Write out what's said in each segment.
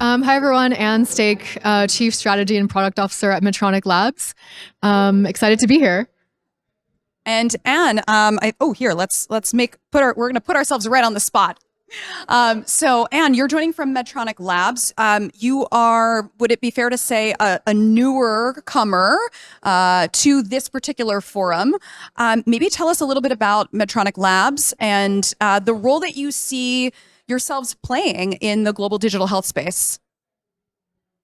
Hi, everyone. Anne Stake, Chief Strategy and Product Officer at Medtronic Labs. Excited to be here. And Anne, we're going to put ourselves right on the spot. So Anne, you're joining from Medtronic Labs. You are, would it be fair to say, a newer comer to this particular forum? Maybe tell us a little bit about Medtronic Labs and the role that you see yourselves playing in the global digital health space.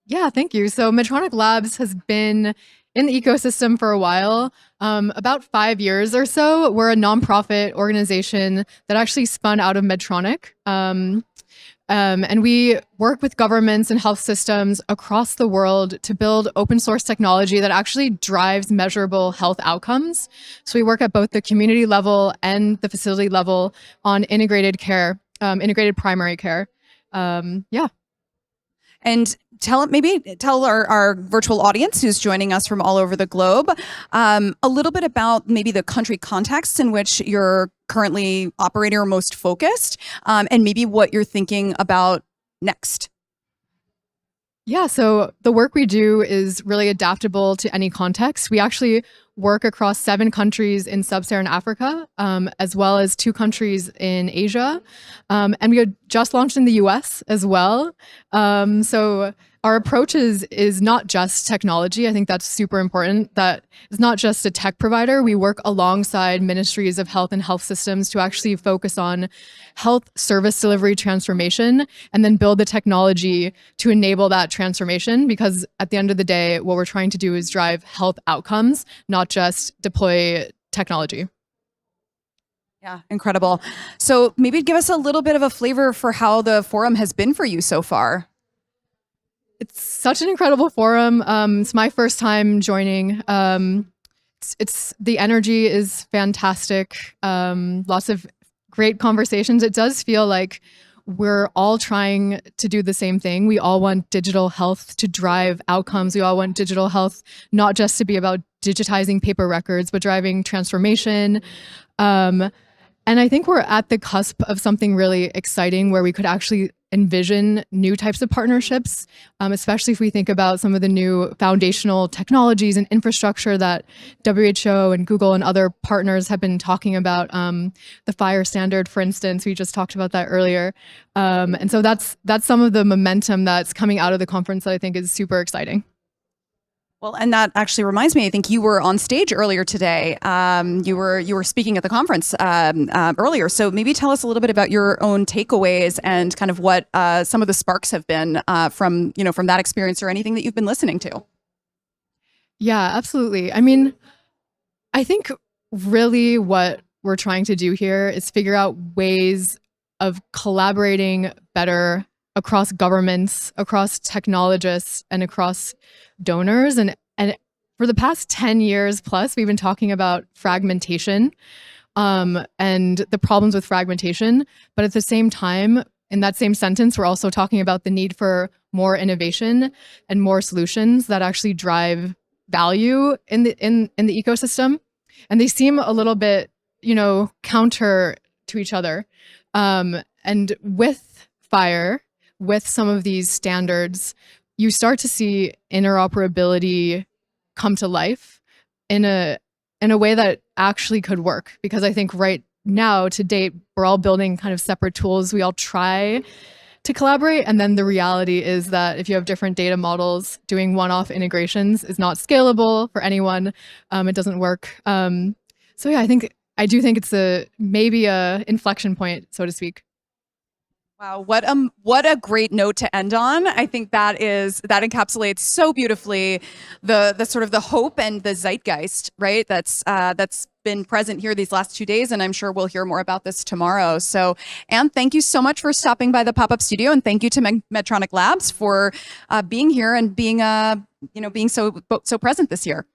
Yeah, thank you. So Medtronic Labs has been in the ecosystem for a while, about 5 years or so. We're a nonprofit organization that actually spun out of Medtronic. And we work with governments and health systems across the world to build open source technology that actually drives measurable health outcomes. So we work at both the community level and the facility level on integrated care, integrated primary care. Yeah. And tell our virtual audience who's joining us from all over the globe a little bit about maybe the country contexts in which you're currently operating or most focused, and maybe what you're thinking about next. Yeah, so the work we do is really adaptable to any context. We actually work across 7 countries in sub-Saharan Africa, as well as 2 countries in Asia. And we had just launched in the US as well. So our approach is not just technology. I think that's super important. That it's not just a tech provider. We work alongside ministries of health and health systems to actually focus on health service delivery transformation and then build the technology to enable that transformation. Because at the end of the day, what we're trying to do is drive health outcomes, not just deploy technology. Yeah, incredible. So maybe give us a little bit of a flavor for how the forum has been for you so far. It's such an incredible forum. It's my first time joining. It's the energy is fantastic. Lots of great conversations. It does feel like we're all trying to do the same thing. We all want digital health to drive outcomes. We all want digital health not just to be about digitizing paper records, but driving transformation. And I think we're at the cusp of something really exciting where we could actually envision new types of partnerships, especially if we think about some of the new foundational technologies and infrastructure that WHO and Google and other partners have been talking about. The FHIR standard, for instance, we just talked about that earlier. And so that's some of the momentum that's coming out of the conference that I think is super exciting. Well, and that actually reminds me, I think you were on stage earlier today. You were speaking at the conference earlier. So maybe tell us a little bit about your own takeaways and kind of what some of the sparks have been from that experience or anything that you've been listening to. Yeah, absolutely. I mean, I think really what we're trying to do here is figure out ways of collaborating better across governments, across technologists, and across donors. And for the past 10 years plus, we've been talking about fragmentation and the problems with fragmentation. But at the same time, in that same sentence, we're also talking about the need for more innovation and more solutions that actually drive value in the ecosystem. And they seem a little bit, counter to each other. And with FHIR, with some of these standards, you start to see interoperability come to life in a way that actually could work. Because I think right now, to date, we're all building kind of separate tools. We all try to collaborate. And then the reality is that if you have different data models, doing one-off integrations is not scalable for anyone. It doesn't work. So yeah, I do think it's maybe a inflection point, so to speak. Wow, what a great note to end on. I think that encapsulates so beautifully the sort of the hope and the zeitgeist, right? That's been present here these last 2 days, and I'm sure we'll hear more about this tomorrow. So, Anne, thank you so much for stopping by the PopUp studio, and thank you to Medtronic Labs for being here and being so present this year.